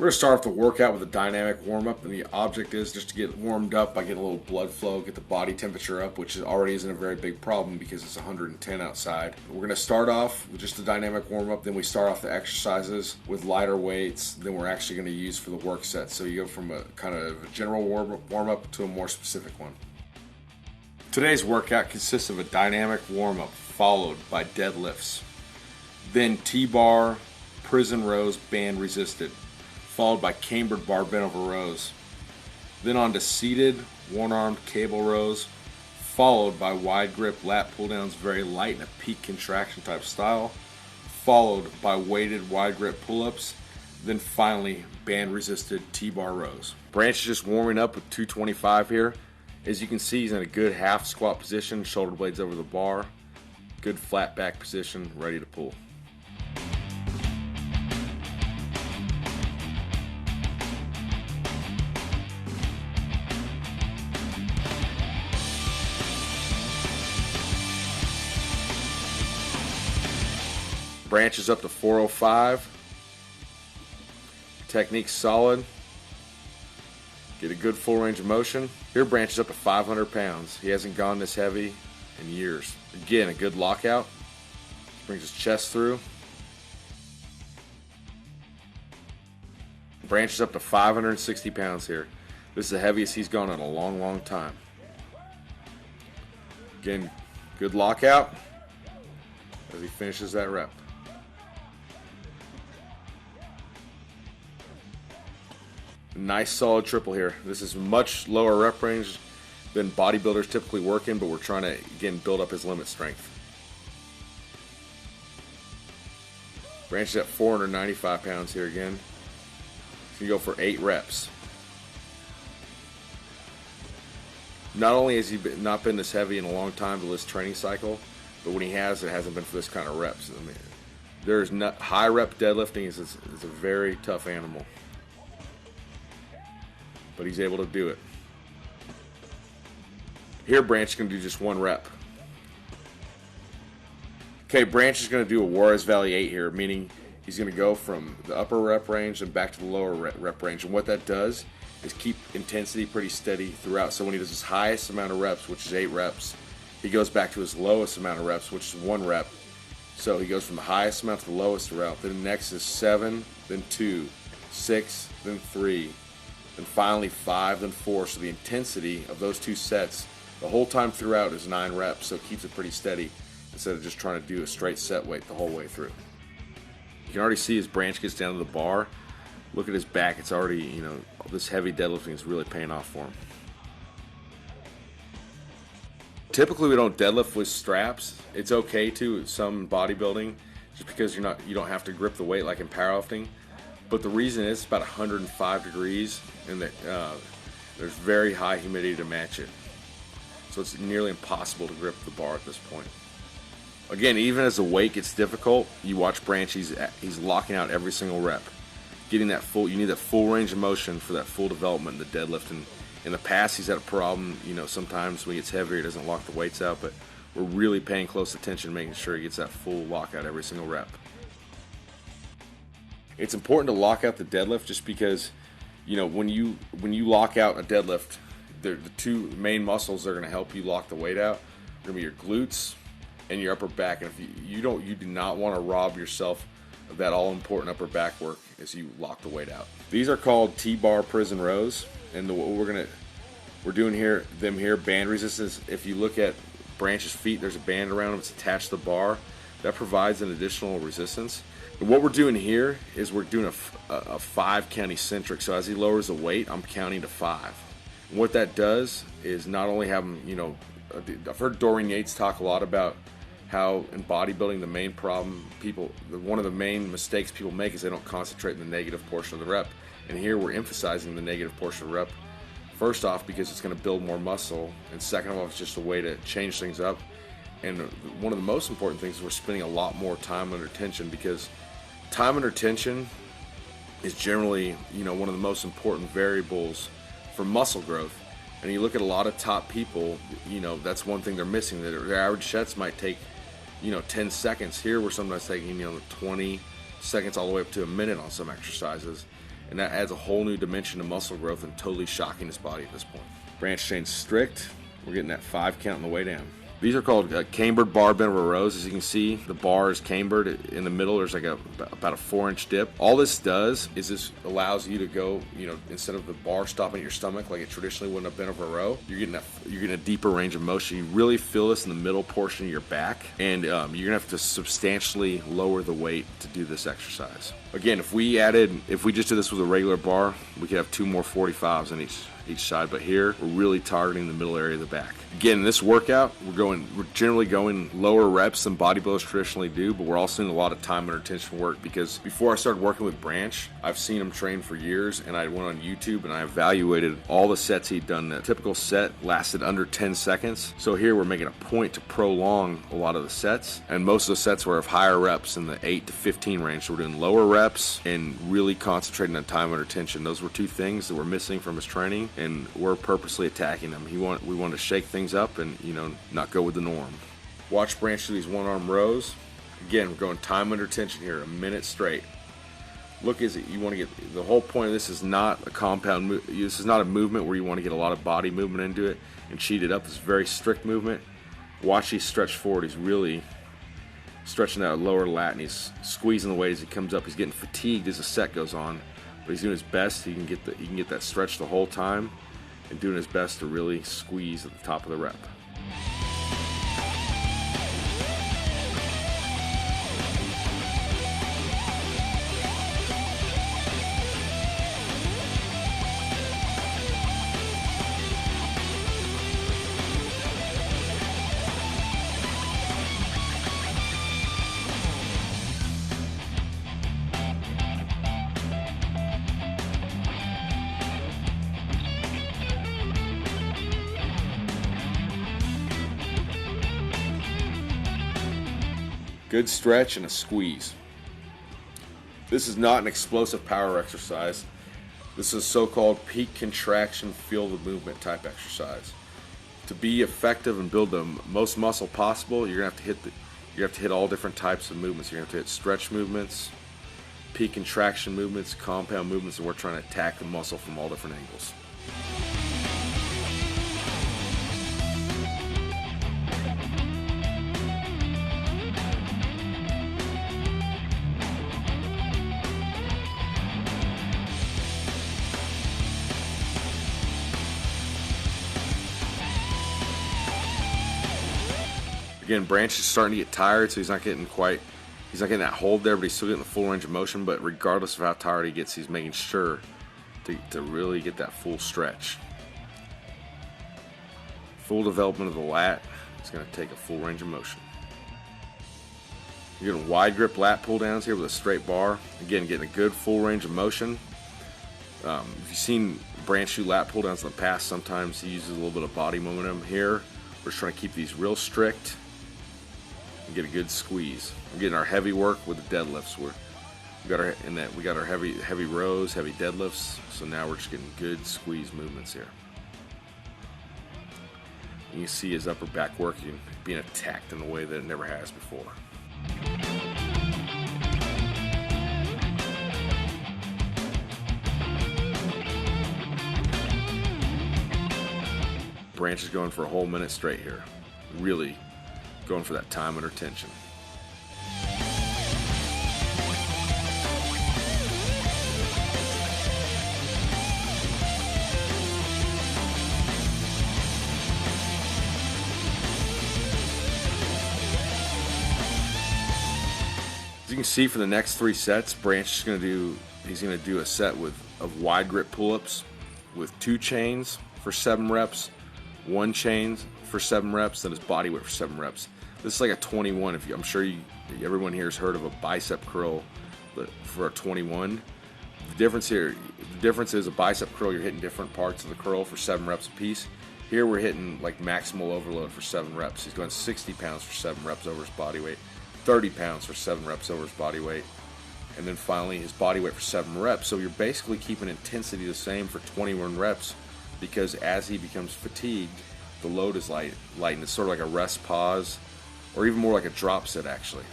We're going to start off the workout with a dynamic warm-up, and the object is just to get warmed up by getting a little blood flow, get the body temperature up, which already isn't a very big problem because it's 110 outside. We're going to start off with just a dynamic warm-up, then we start off the exercises with lighter weights than we're actually going to use for the work set. So you go from a kind of a general warm-up to a more specific one. Today's workout consists of a dynamic warm-up followed by deadlifts, then T-bar, prison rows, band resisted, followed by cambered bar bent over rows, then on to seated one-armed cable rows, followed by wide grip lat pull downs, very light in a peak contraction type style, followed by weighted wide grip pull-ups, then finally band resisted T-bar rows. Branch is just warming up with 225 here. As you can see, he's in a good half squat position, shoulder blades over the bar, good flat back position, ready to pull. Branch is up to 405. Technique solid. Get a good full range of motion. Here Branch is up to 500 pounds. He hasn't gone this heavy in years. Again, a good lockout. Brings his chest through. Branch is up to 560 pounds here. This is the heaviest he's gone in a long, long time. Again, good lockout as he finishes that rep. Nice solid triple here. This is much lower rep range than bodybuilders typically work in, but we're trying to, again, build up his limit strength. Branch is at 495 pounds here again. So you go for 8 reps. Not only has he not been this heavy in a long time to this training cycle, but when he has, it hasn't been for this kind of reps. I mean, there's not, high rep deadlifting is a very tough animal, but he's able to do it. Here, Branch is going to do just 1 rep. Okay, Branch is going to do a Juarez Valley 8 here, meaning he's going to go from the upper rep range and back to the lower rep range. And what that does is keep intensity pretty steady throughout. So when he does his highest amount of reps, which is 8 reps, he goes back to his lowest amount of reps, which is 1 rep. So he goes from the highest amount to the lowest route. Then next is 7, then 2, 6, then 3, and finally 5, then 4. So the intensity of those 2 sets the whole time throughout is 9 reps, so it keeps it pretty steady instead of just trying to do a straight set weight the whole way through. You can already see as Branch gets down to the bar, look at his back, it's already, this heavy deadlifting is really paying off for him. Typically we don't deadlift with straps. It's okay to some bodybuilding just because you don't have to grip the weight like in powerlifting. But the reason is it's about 105 degrees and that there's very high humidity to match it. So it's nearly impossible to grip the bar at this point. Again, even as the weight gets difficult, you watch Branch, he's locking out every single rep. Getting that full, you need that full range of motion for that full development in the deadlift. And in the past, he's had a problem, sometimes when he gets heavier, he doesn't lock the weights out, but we're really paying close attention, making sure he gets that full lockout every single rep. It's important to lock out the deadlift just because, when you lock out a deadlift, the 2 main muscles that are going to help you lock the weight out are going to be your glutes and your upper back. And if you do not want to rob yourself of that all-important upper back work as you lock the weight out. These are called T-bar prison rows, and what we're doing here, band resistance. If you look at Branch's feet, there's a band around them. It's attached to the bar. That provides an additional resistance. And what we're doing here is we're doing a 5 count eccentric. So as he lowers the weight, I'm counting to 5. And what that does is not only have him, I've heard Dorian Yates talk a lot about how in bodybuilding the main problem one of the main mistakes people make is they don't concentrate in the negative portion of the rep. And here we're emphasizing the negative portion of the rep. First off, because it's going to build more muscle, and second of all, it's just a way to change things up. And one of the most important things is we're spending a lot more time under tension, because time under tension is generally, one of the most important variables for muscle growth. And you look at a lot of top people, that's one thing they're missing. Their average sets might take, 10 seconds. Here we're sometimes taking, 20 seconds all the way up to a minute on some exercises. and that adds a whole new dimension of muscle growth and totally shocking his body at this point. Branch chain strict. We're getting that 5 count on the way down. These are called cambered bar bent over rows. As you can see, the bar is cambered. In the middle, there's like about a 4-inch dip. All this does is this allows you to go, instead of the bar stopping at your stomach like it traditionally wouldn't have been over a row, you're getting a deeper range of motion. You really feel this in the middle portion of your back, and you're gonna have to substantially lower the weight to do this exercise. Again, if we just did this with a regular bar, we could have 2 more 45s on each side, but here we're really targeting the middle area of the back. Again, in this workout, we're generally going lower reps than bodybuilders traditionally do, but we're also doing a lot of time under tension work, because before I started working with Branch, I've seen him train for years, and I went on YouTube and I evaluated all the sets he'd done. The typical set lasted under 10 seconds. So here we're making a point to prolong a lot of the sets, and most of the sets were of higher reps in the 8 to 15 range. So we're doing lower reps and really concentrating on time under tension. Those were 2 things that were missing from his training, and we're purposely attacking them. We want to shake things up and not go with the norm. Watch Branch do these 1-arm rows. Again, we're going time under tension here, a minute straight. Look, you want to get the whole point of this is not a compound. This is not a movement where you want to get a lot of body movement into it and cheat it up. It's a very strict movement. Watch he stretch forward. He's really stretching that lower lat, and he's squeezing the weight as he comes up. He's getting fatigued as the set goes on, but he's doing his best. He can get that stretch the whole time, and doing his best to really squeeze at the top of the rep. Good stretch and a squeeze. This is not an explosive power exercise. This is so-called peak contraction, feel the movement type exercise. To be effective and build the most muscle possible, you're gonna have to hit all different types of movements. You're gonna have to hit stretch movements, peak contraction movements, compound movements, and we're trying to attack the muscle from all different angles. Again, Branch is starting to get tired, so he's not getting that hold there, but he's still getting the full range of motion. But regardless of how tired he gets, he's making sure to really get that full stretch. Full development of the lat is going to take a full range of motion. You're getting wide grip lat pull downs here with a straight bar. Again, getting a good full range of motion. If you've seen Branch do lat pull downs in the past, sometimes he uses a little bit of body momentum. Here, we're just trying to keep these real strict and get a good squeeze. We're getting our heavy work with the deadlifts. We got our heavy rows, heavy deadlifts. So now we're just getting good squeeze movements here. You can see his upper back working, being attacked in a way that it never has before. Branch is going for a whole minute straight here. Really going for that time under tension. As you can see, for the next 3 sets, Branch is going to do a set of wide grip pull-ups with 2 chains for 7 reps, 1 chain for 7 reps, then his body weight for 7 reps. This is like a 21. I'm sure everyone here has heard of a bicep curl, but for a 21. The difference is a bicep curl, you're hitting different parts of the curl for 7 reps apiece. Here we're hitting like maximal overload for 7 reps. He's going 60 pounds for 7 reps over his body weight, 30 pounds for 7 reps over his body weight, and then finally his body weight for 7 reps. So you're basically keeping intensity the same for 21 reps, because as he becomes fatigued, the load is lightened. It's sort of like a rest pause, or even more like a drop set actually.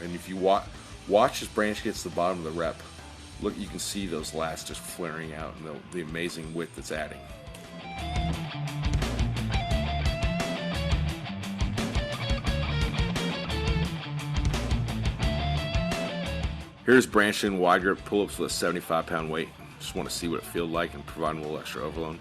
And if you watch as Branch gets to the bottom of the rep, look, you can see those lats just flaring out and the amazing width it's adding. Here's branched in wide grip pull-ups with a 75-pound weight. Just want to see what it feels like and provide a little extra overload.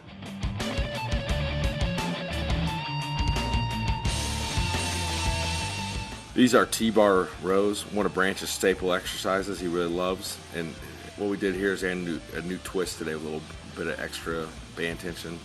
These are T-bar rows, one of Branch's staple exercises he really loves. And what we did here is add a new twist today with a little bit of extra band tension